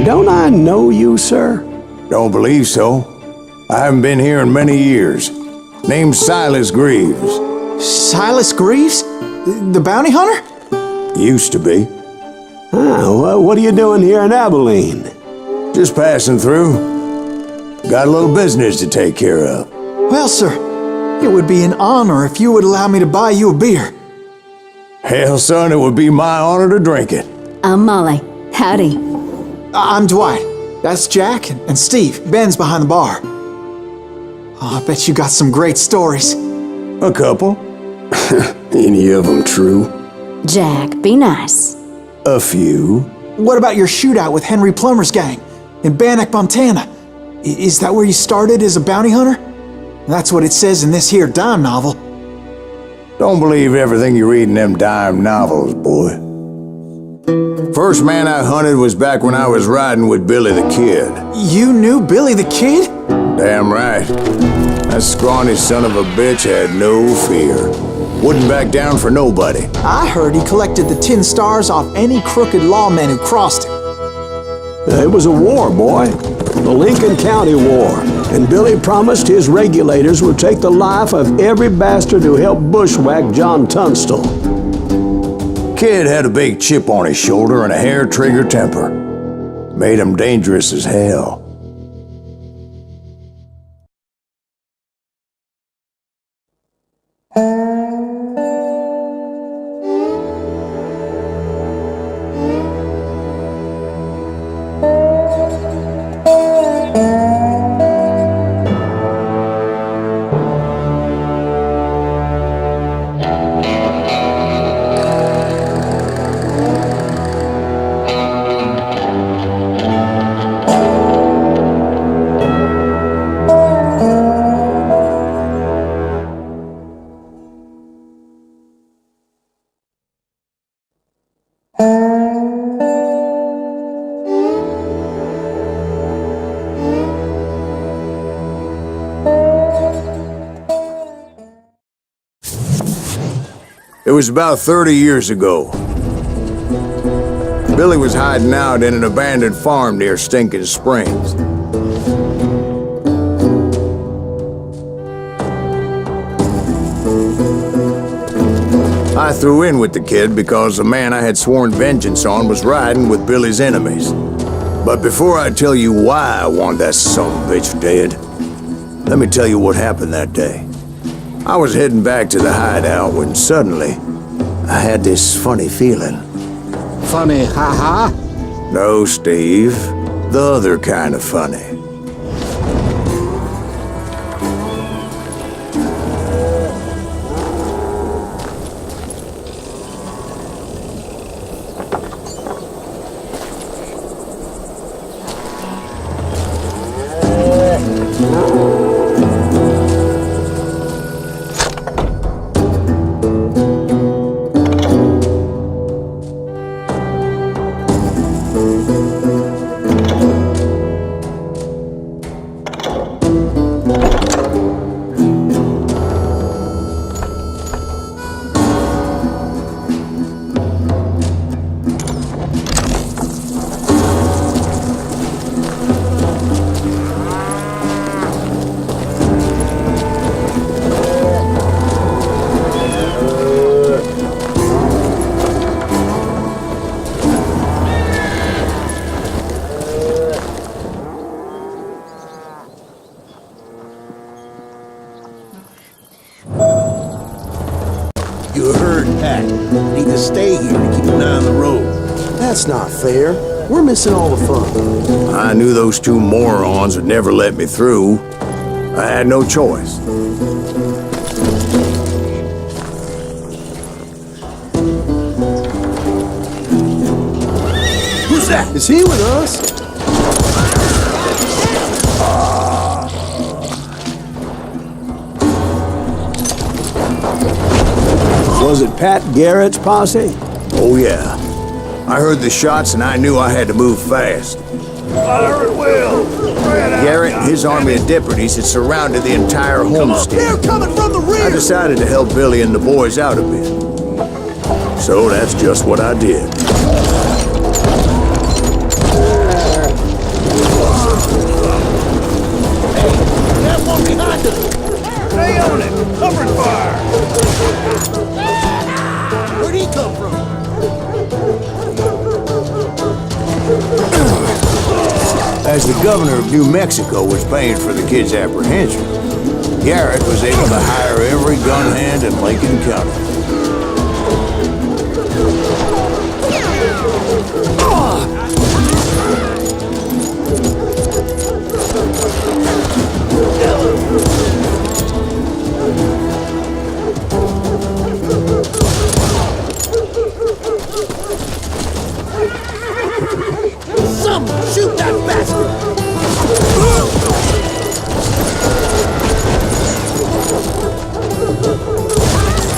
Don't I know you, sir? Don't believe so. I haven't been here in many years. Name's Silas Greaves. Silas Greaves? The bounty hunter? Used to be. What are you doing here in Abilene? Just passing through. Got a little business to take care of. Well, sir, it would be an honor if you would allow me to buy you a beer. Hell, son, it would be my honor to drink it. I'm Molly. Howdy. I'm Dwight. That's Jack and Steve. Ben's behind the bar. Oh, I bet you got some great stories. A couple. Any of them true? Jack, be nice. A few. What about your shootout with Henry Plummer's gang in Bannock, Montana? Is that where you started as a bounty hunter? That's what it says in this here dime novel. Don't believe everything you read in them dime novels, boy. First man I hunted was back when I was riding with Billy the Kid. You knew Billy the Kid? Damn right. That scrawny son of a bitch had no fear. Wouldn't back down for nobody. I heard he collected the 10 stars off any crooked lawmen who crossed him. It was a war, boy. The Lincoln County War. And Billy promised his regulators would take the life of every bastard who helped bushwhack John Tunstall. Kid had a big chip on his shoulder and a hair-trigger temper. Made him dangerous as hell. It was about 30 years ago. Billy was hiding out in an abandoned farm near Stinking Springs. I threw in with the kid because the man I had sworn vengeance on was riding with Billy's enemies. But before I tell you why I want that son of a bitch dead, let me tell you what happened that day. I was heading back to the hideout when suddenly I had this funny feeling. Funny, ha-ha? No, Steve. The other kind of funny. You heard Pat. Need to stay here to keep an eye on the road. That's not fair. We're missing all the fun. I knew those two morons would never let me through. I had no choice. Who's that? Is he with us? Was it Pat Garrett's posse? Oh, yeah. I heard the shots and I knew I had to move fast. Fire at will! Garrett and his army of deputies had surrounded the entire homestead. They're coming from the rear! I decided to help Billy and the boys out a bit. So that's just what I did. As the governor of New Mexico was paying for the kid's apprehension, Garrett was able to hire every gun hand in Lincoln County. Someone shoot that bastard!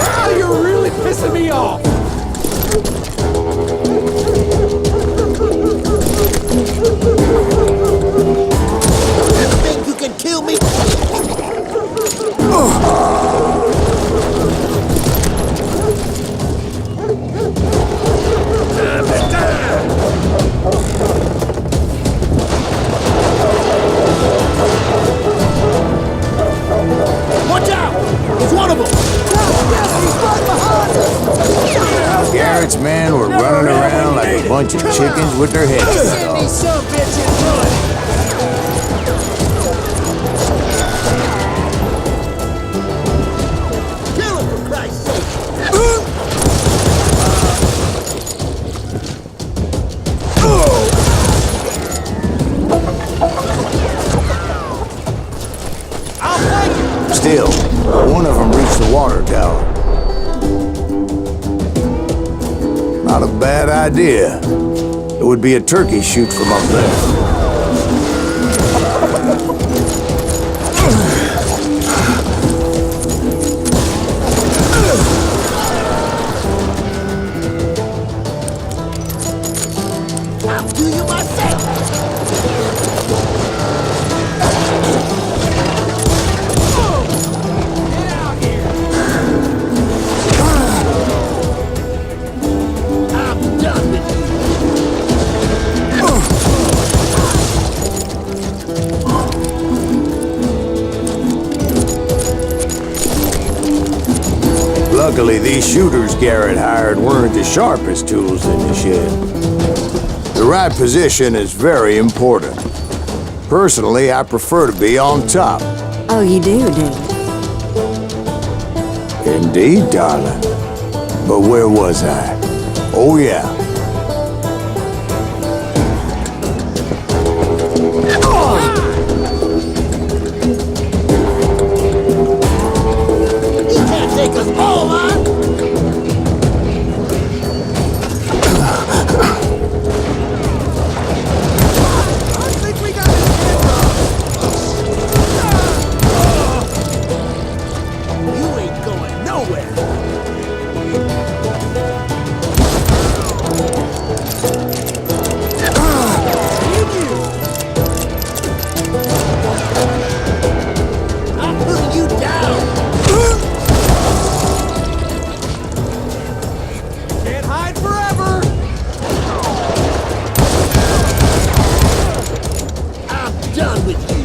Ah, you're really pissing me off! You think you can kill me? Watch out! He's one of them! Garrett's men were running around like a bunch of chickens with their heads cut off. Some bitch into it! Kill him, for Christ's sake! Still, one of them reached the water tower. Not a bad idea. It would be a turkey shoot from up there. I'll do you myself! Luckily, these shooters Garrett hired weren't the sharpest tools in the shed. The right position is very important. Personally, I prefer to be on top. Oh, you do? Indeed, darling. But where was I? Oh, yeah. You can't take us all on! I think we got it. You ain't going nowhere! I'm putting you down! Can't hide forever! I'm done with you!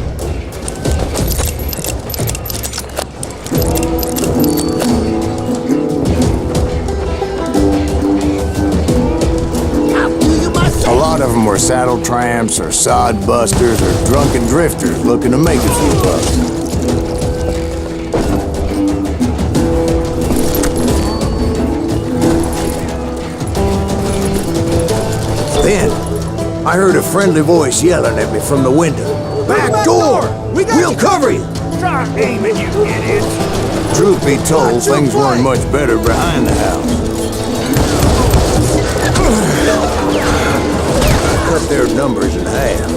I'll do you myself! A lot of them were saddle tramps or sod busters or drunken drifters looking to make a few bucks. Then, I heard a friendly voice yelling at me from the window. Back door! We'll cover you! Stop aiming, you idiot! Truth be told, things weren't much better behind the house. Cut their numbers in half,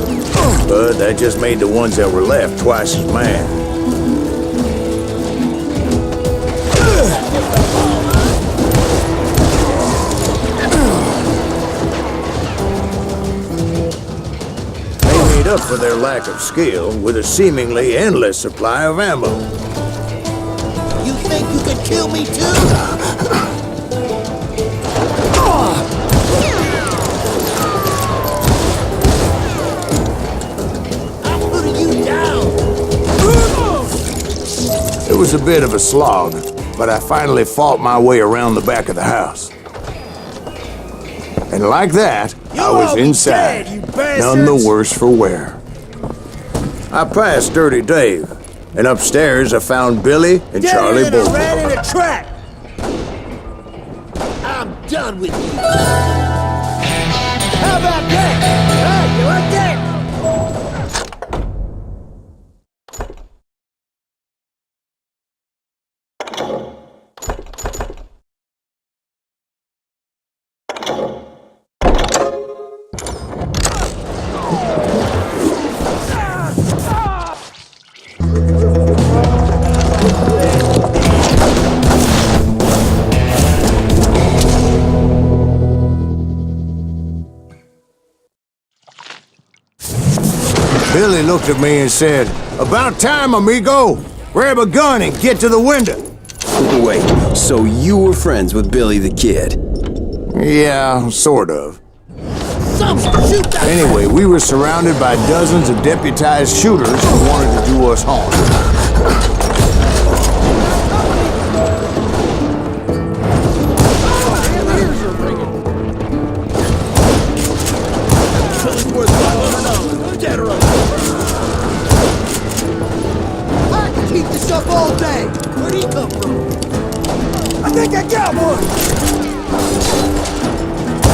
but that just made the ones that were left twice as mad. They made up for their lack of skill with a seemingly endless supply of ammo. You think you can kill me too? I'm putting you down! It was a bit of a slog, but I finally fought my way around the back of the house. And like that, I was inside, none the worse for wear. I passed Dirty Dave, and upstairs I found Billy and Charlie both. Ran in a trap. I'm done with you. How about that? Hey, you like that? Billy looked at me and said, "About time, amigo. Grab a gun and get to the window." Wait, so you were friends with Billy the Kid? Yeah, sort of. Shoot that! Anyway, we were surrounded by dozens of deputized shooters who wanted to do us harm. I can keep this up all day. Where'd he come from? I think I got one.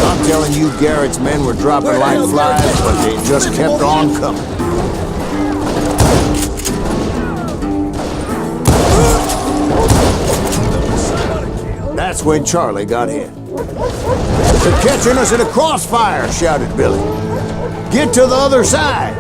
I'm telling you, Garrett's men were dropping like flies, but they just kept on coming. That's when Charlie got hit. "They're catching us in a crossfire," shouted Billy. "Get to the other side."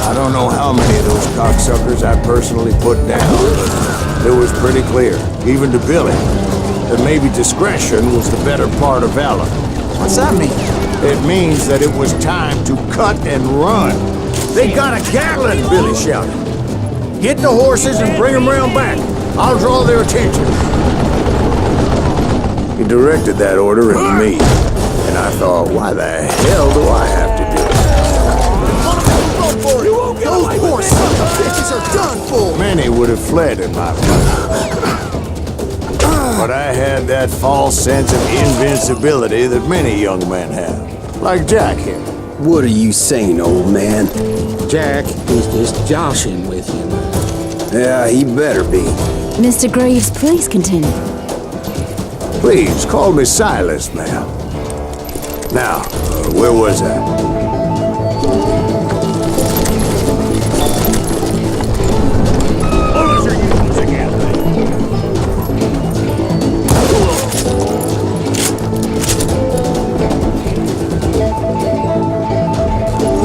I don't know how many of those cocksuckers I personally put down, but it was pretty clear, even to Billy, that maybe discretion was the better part of valor. What's that mean? It means that it was time to cut and run. "They got a Gatling," Billy shouted. "Get the horses and bring them round back. I'll draw their attention." He directed that order at me, and I thought, why the hell do I have to do it? Those poor son of bitches are done for. Many would have fled in my place. But I had that false sense of invincibility that many young men have, like Jack here. What are you saying, old man? Jack is just joshing with you. Yeah, he better be. Mr. Greaves, please continue. Please, call me Silas, ma'am. Now, where was I?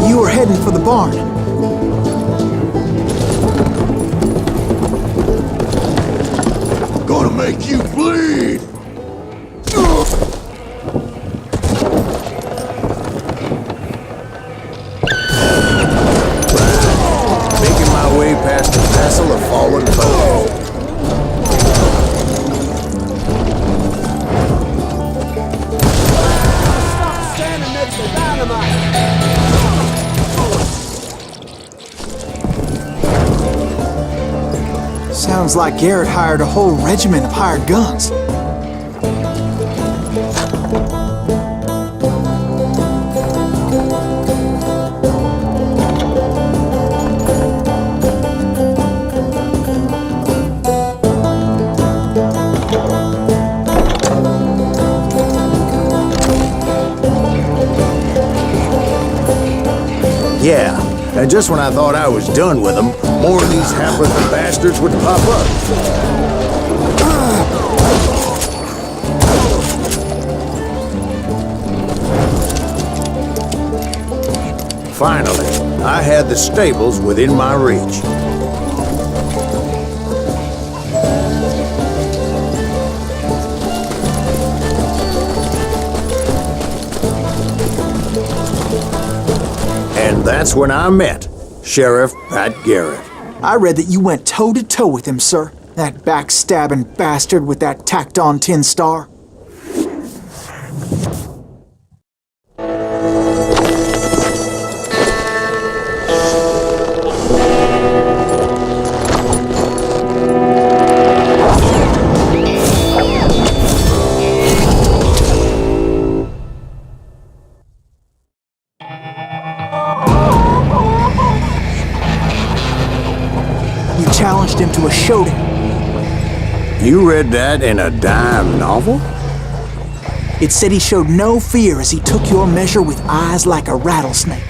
You were heading for the barn. Gonna make you bleed! Making my way past the vessel of fallen foes. Sounds like Garrett hired a whole regiment of hired guns. Yeah, and just when I thought I was done with them, more of these hapless bastards would pop up. Finally, I had the stables within my reach. And that's when I met Sheriff Pat Garrett. I read that you went toe-to-toe with him, sir. That backstabbing bastard with that tacked-on tin star. You challenged him to a showdown. You read that in a dime novel? It said he showed no fear as he took your measure with eyes like a rattlesnake.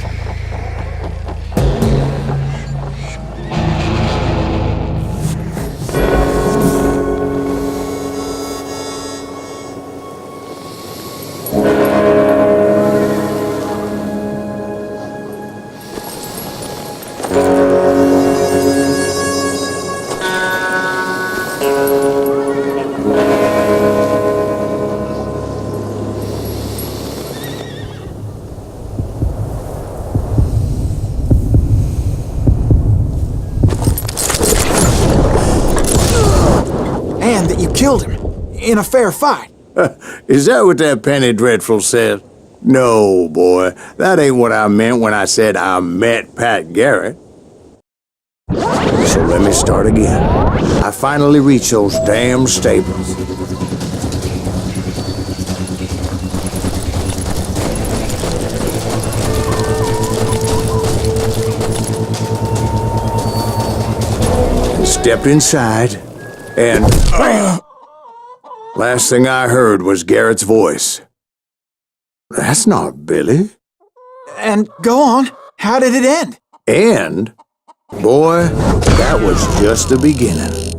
And that you killed him in a fair fight. Is that what that penny dreadful said? No, boy, that ain't what I meant when I said I met Pat Garrett. So let me start again. I finally reached those damn stables. And stepped inside, and last thing I heard was Garrett's voice. That's not Billy. And go on, how did it end? And, boy, that was just the beginning.